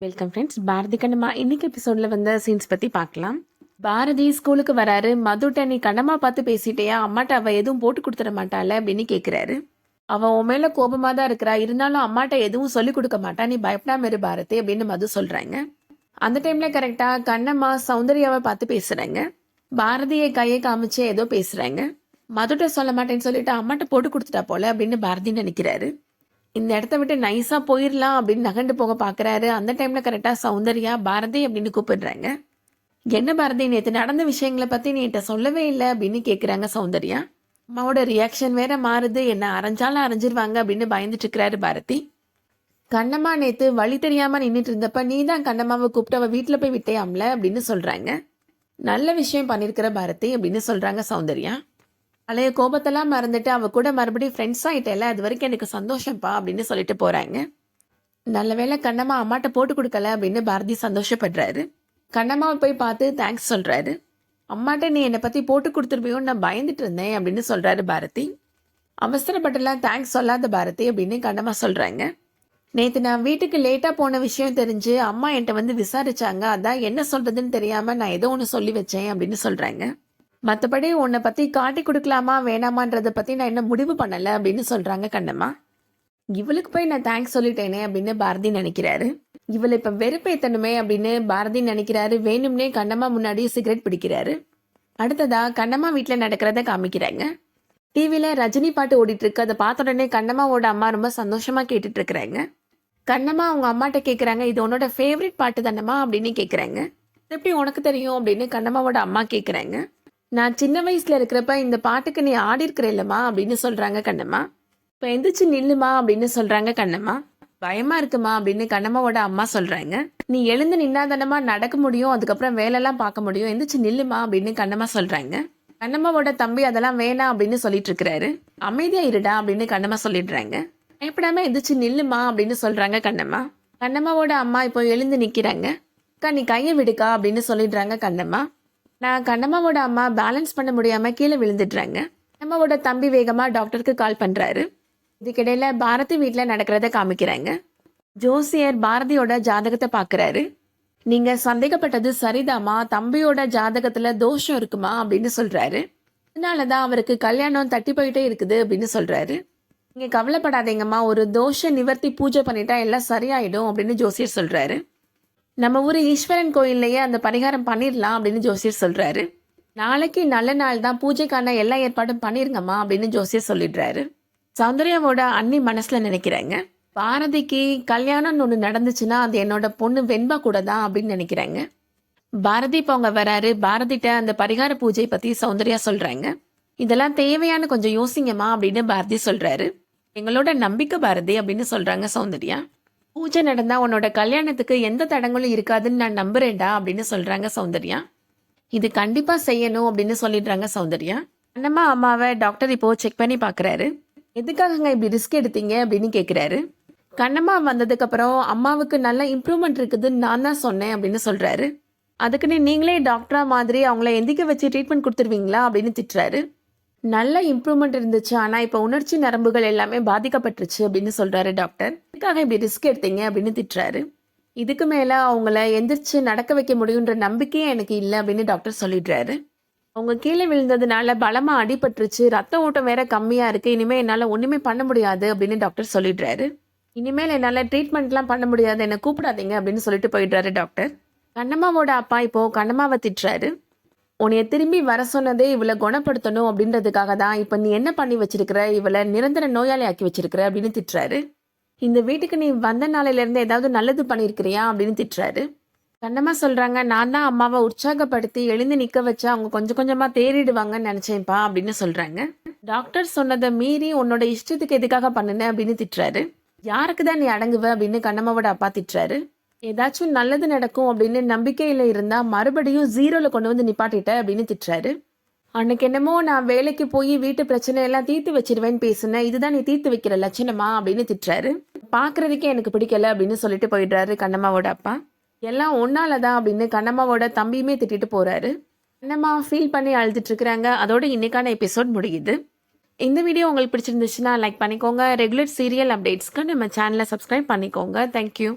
Welcome friends. Bharathi Kannamma இன்னைக்கு எபிசோட்ல வந்த சீன்ஸ் பத்தி பார்க்கலாம். பாரதி ஸ்கூலுக்கு வராரு. மதுட்ட நீ கண்ணம்மா பார்த்து பேசிட்டியா, அம்மாட்ட அவ எதுவும் போட்டு கொடுத்துட மாட்டாள் அப்படின்னு கேட்குறாரு. அவன் உன் மேல கோபமா தான் இருக்கிறா, இருந்தாலும் அம்மாட்ட எதுவும் சொல்லிக் கொடுக்க மாட்டா, நீ பயப்படாம இரு பாரதி அப்படின்னு மது சொல்றாங்க. அந்த டைம்ல கரெக்டா கண்ணம்மா சௌந்தர்யாவை பார்த்து பேசுறாங்க. பாரதியை கையை காமிச்சு ஏதோ பேசுறாங்க. மதுட்ட சொல்ல மாட்டேன்னு சொல்லிட்டு அம்மாட்ட போட்டு கொடுத்துட்டா போல அப்படின்னு பாரதி நினைக்கிறாரு. இந்த இடத்த விட்டு நைஸா போயிடலாம் அப்படின்னு நகண்டு போக பாக்குறாரு. அந்த டைம்ல கரெக்டா சௌந்தர்யா பாரதி அப்படின்னு கூப்பிடுறாங்க. என்ன பாரதி, நேற்று நடந்த விஷயங்களை பத்தி நீ என்கிட்ட சொல்லவே இல்லை அப்படின்னு கேக்குறாங்க சௌந்தர்யா. அம்மாவோட ரியாக்ஷன் வேற மாறுது, என்ன அரைஞ்சாலும் அரைஞ்சிருவாங்க அப்படின்னு பயந்துட்டு இருக்கிறாரு பாரதி. கண்ணம்மா நேத்து வழி தெரியாம நின்றுட்டு இருந்தப்ப நீ தான் கண்ணம்மாவை கூப்பிட்டு அவ வீட்டுல போய் விட்டையாம்ல அப்படின்னு சொல்றாங்க. நல்ல விஷயம் பண்ணிருக்கிற பாரதி அப்படின்னு சொல்றாங்க சௌந்தர்யா. பழைய கோபத்தெல்லாம் மறந்துட்டு அவ கூட மறுபடியும் ஃப்ரெண்ட்ஸ் ஆயிட்டேல, அது வரைக்கும் எனக்கு சந்தோஷம்ப்பா அப்படின்னு சொல்லிட்டு போறாங்க. நல்ல வேளை கண்ணம்மா அம்மாட்ட போட்டு கொடுக்கல அப்படின்னு பாரதி சந்தோஷப்படுறாரு. கண்ணம்மாவை போய் பார்த்து தேங்க்ஸ் சொல்றாரு. அம்மாட்ட நீ என்னை பத்தி போட்டு கொடுத்துருப்பியோன்னு நான் பயந்துட்டு இருந்தேன் அப்படின்னு சொல்றாரு பாரதி. அவசரப்பட்டுலாம் தேங்க்ஸ் சொல்லாத பாரதி அப்படின்னு கண்ணம்மா சொல்றாங்க. நேற்று நான் வீட்டுக்கு லேட்டா போன விஷயம் தெரிஞ்சு அம்மா என்கிட்ட வந்து விசாரிச்சாங்க, அதான் என்ன சொல்றதுன்னு தெரியாம நான் ஏதோ ஒன்று சொல்லி வச்சேன் அப்படின்னு சொல்றாங்க. மற்றபடி உன்னை பத்தி காட்டி கொடுக்கலாமா வேணாமான்றதை பத்தி நான் என்ன முடிவு பண்ணல அப்படின்னு சொல்றாங்க கண்ணம்மா. இவளுக்கு போய் நான் தேங்க்ஸ் சொல்லிட்டேனே அப்படின்னு பாரதி நினைக்கிறாரு. இவளை இப்ப வெறுப்பேத்தணுமே அப்படின்னு பாரதி நினைக்கிறாரு. வேணும்னே கண்ணம்மா முன்னாடி சிகரெட் பிடிக்கிறாரு. அடுத்ததா கண்ணம்மா வீட்டுல நடக்கிறத காமிக்கிறாங்க. டிவில ரஜினி பாட்டு ஓடிட்டு இருக்கு. அதை பார்த்த உடனே கண்ணம்மாவோட அம்மா ரொம்ப சந்தோஷமா கேட்டுட்டு இருக்கிறாங்க. கண்ணம்மா அவங்க அம்மாட்ட கேக்குறாங்க, இது உன்னோட ஃபேவரட் பாட்டு தானம்மா அப்படின்னு கேக்குறாங்க. எப்படி உனக்கு தெரியும் அப்படின்னு கண்ணம்மாவோட அம்மா கேக்குறாங்க. நான் சின்ன வயசுல இருக்கிறப்ப இந்த பாட்டுக்கு நீ ஆடி இருக்கிற இல்லம்மா அப்படின்னு சொல்றாங்க கண்ணம்மா. இப்ப எந்திரிச்சு நில்லுமா அப்படின்னு சொல்றாங்க கண்ணம்மா. பயமா இருக்குமா அப்படின்னு கண்ணம்மாவோட அம்மா சொல்றாங்க. நீ எழுந்து நின்னாதானமா நடக்க முடியும், அதுக்கப்புறம் வேலையெல்லாம் பார்க்க முடியும், எந்திரிச்சு நில்லுமா அப்படின்னு கண்ணம்மா சொல்றாங்க. கண்ணம்மாவோட தம்பி அதெல்லாம் வேணாம் அப்படின்னு சொல்லிட்டு இருக்கிறாரு. அமைதியா இருடா அப்படின்னு கண்ணம்மா சொல்லிடுறாங்க. பயப்படாம எந்திரிச்சு நில்லுமா அப்படின்னு சொல்றாங்க கண்ணம்மா. கண்ணம்மாவோட அம்மா இப்போ எழுந்து நிக்கிறாங்க. அக்கா நீ கையை விடுக்கா அப்படின்னு சொல்லிடுறாங்க கண்ணம்மா. நான் கண்ணம்மாவோட அம்மா பேலன்ஸ் பண்ண முடியாம கீழே விழுந்துடுறாங்க. கண்ணம்மாவோட தம்பி வேகமா டாக்டருக்கு கால் பண்றாரு. இதுக்கிடையில பாரதி வீட்டுல நடக்கிறத காமிக்கிறாங்க. ஜோசியர் பாரதியோட ஜாதகத்தை பாக்குறாரு. நீங்க சந்தேகப்பட்டது சரிதாமா, தம்பியோட ஜாதகத்துல தோஷம் இருக்குமா அப்படின்னு சொல்றாரு. அதனாலதான் அவருக்கு கல்யாணம் தட்டி போயிட்டே இருக்குது அப்படின்னு சொல்றாரு. நீங்க கவலைப்படாதீங்கம்மா, ஒரு தோஷ நிவர்த்தி பூஜை பண்ணிட்டா எல்லாம் சரியாயிடும் அப்படின்னு ஜோசியர் சொல்றாரு. நம்ம ஊர் ஈஸ்வரன் கோயில்லையே அந்த பரிகாரம் பண்ணிடலாம் அப்படின்னு ஜோசியர் சொல்றாரு. நாளைக்கு நல்ல நாள் தான், பூஜைக்கான எல்லா ஏற்பாடும் பண்ணிருங்கம்மா அப்படின்னு ஜோசியர் சொல்லிடுறாரு. சௌந்தர்யாவோட அண்ணி மனசுல நினைக்கிறாங்க, பாரதிக்கு கல்யாணம்னு ஒன்று நடந்துச்சுன்னா அது என்னோட பொண்ணு வெண்பா கூட தான் அப்படின்னு நினைக்கிறாங்க. பாரதி இப்போ அவங்க வராரு. பாரதிட்ட அந்த பரிகார பூஜை பத்தி சௌந்தர்யா சொல்றாங்க. இதெல்லாம் தேவையான கொஞ்சம் யோசிங்கம்மா அப்படின்னு பாரதி சொல்றாரு. எங்களோட நம்பிக்கை பாரதி அப்படின்னு சொல்றாங்க சௌந்தர்யா. பூஜை நடந்தா உன்னோட கல்யாணத்துக்கு எந்த தடங்களும் இருக்காதுன்னு நான் நம்புறேன்டா அப்படின்னு சொல்றாங்க சௌந்தர்யா. இது கண்டிப்பா செய்யணும் அப்படின்னு சொல்லிடுறாங்க சௌந்தர்யா. கண்ணம்மா அம்மாவை டாக்டர் இப்போ செக் பண்ணி பாக்குறாரு. எதுக்காகங்க இப்படி ரிஸ்க் எடுத்தீங்க அப்படின்னு கேக்குறாரு. கண்ணம்மா வந்ததுக்கு அப்புறம் அம்மாவுக்கு நல்ல இம்ப்ரூவ்மெண்ட் இருக்குதுன்னு நான் தான் சொன்னேன் அப்படின்னு சொல்றாரு. அதுக்குன்னு நீங்களே டாக்டரா மாதிரி அவங்கள எந்திக்க வச்சு ட்ரீட்மெண்ட் கொடுத்துருவீங்களா அப்படின்னு திட்டுறாரு. நல்ல இம்ப்ரூவ்மெண்ட் இருந்துச்சு, ஆனா இப்ப உணர்ச்சி நரம்புகள் எல்லாமே பாதிக்கப்பட்டுருச்சு அப்படின்னு சொல்றாரு டாக்டர். இதுக்காக இப்படி ரிஸ்க் எடுத்தீங்க அப்படின்னு திட்டுறாரு. இதுக்கு மேல அவங்கள எந்திரிச்சு நடக்க வைக்க முடியுன்ற நம்பிக்கையே எனக்கு இல்லை அப்படின்னு டாக்டர் சொல்லிடுறாரு. அவங்க கீழே விழுந்ததுனால பலமா அடிபட்டுருச்சு, ரத்த ஓட்டம் வேற கம்மியா இருக்கு, இனிமே என்னால ஒண்ணுமே பண்ண முடியாது அப்படின்னு டாக்டர் சொல்லிடுறாரு. இனிமேல் என்னால ட்ரீட்மெண்ட்லாம் பண்ண முடியாது, என்ன கூப்பிடாதீங்க அப்படின்னு சொல்லிட்டு போயிடுறாரு டாக்டர். கண்ணம்மாவோட அப்பா இப்போ கண்ணம்மாவை திட்டுறாரு. உன்னைய திரும்பி வர சொன்னதே இவளை குணப்படுத்தணும் அப்படின்றதுக்காக தான். இப்ப நீ என்ன பண்ணி வச்சிருக்கிற, இவளை நிரந்தர நோயாளி ஆக்கி வச்சிருக்கிற அப்படின்னு திட்டுறாரு. இந்த வீட்டுக்கு நீ வந்த நாளையில இருந்து ஏதாவது நல்லது பண்ணிருக்கிறியா அப்படின்னு திட்டுறாரு. கண்ணம்மா சொல்றாங்க, நான் தான் அம்மாவை உற்சாகப்படுத்தி எழுந்து நிக்க வச்சா அவங்க கொஞ்சம் கொஞ்சமா தேறிடுவாங்கன்னு நினைச்சேன்ப்பா அப்படின்னு சொல்றாங்க. டாக்டர் சொன்னதை மீறி உன்னோட இஷ்டத்துக்கு எதுக்காக பண்ணுன அப்படின்னு திட்டுறாரு. யாருக்குதான் நீ அடங்குவ அப்படின்னு கண்ணம்மாவோட அப்பா திட்டுறாரு. ஏதாச்சும் நல்லது நடக்கும் அப்படின்னு நம்பிக்கையில இருந்தா மறுபடியும் ஜீரோல கொண்டு வந்து நிப்பாட்டிட்ட அப்படின்னு திட்டுறாரு. அன்னைக்கு என்னமோ நான் வேலைக்கு போய் வீட்டு பிரச்சனை எல்லாம் தீர்த்து வச்சிருவேன்னு பேசுனேன், இதுதான் நீ தீர்த்து வைக்கிற லட்சணமா அப்படின்னு திட்டுறாரு. பாக்குறதுக்கே எனக்கு பிடிக்கல அப்படின்னு சொல்லிட்டு போயிடுறாரு கண்ணம்மாவோட அப்பா. எல்லாம் ஒன்னாலதான் அப்படின்னு கண்ணம்மாவோட தம்பியுமே திட்டிட்டு போறாரு. கண்ணம்மா ஃபீல் பண்ணி அழுதுட்டு இருக்கிறாங்க. அதோட இன்னைக்கான எபிசோட் முடியுது. இந்த வீடியோ உங்களுக்கு பிடிச்சிருந்துச்சுன்னா லைக் பண்ணிக்கோங்க. ரெகுலர் சீரியல் அப்டேட்ஸ்க்கு நம்ம சேனலை சப்ஸ்கிரைப் பண்ணிக்கோங்க. தேங்க்யூ.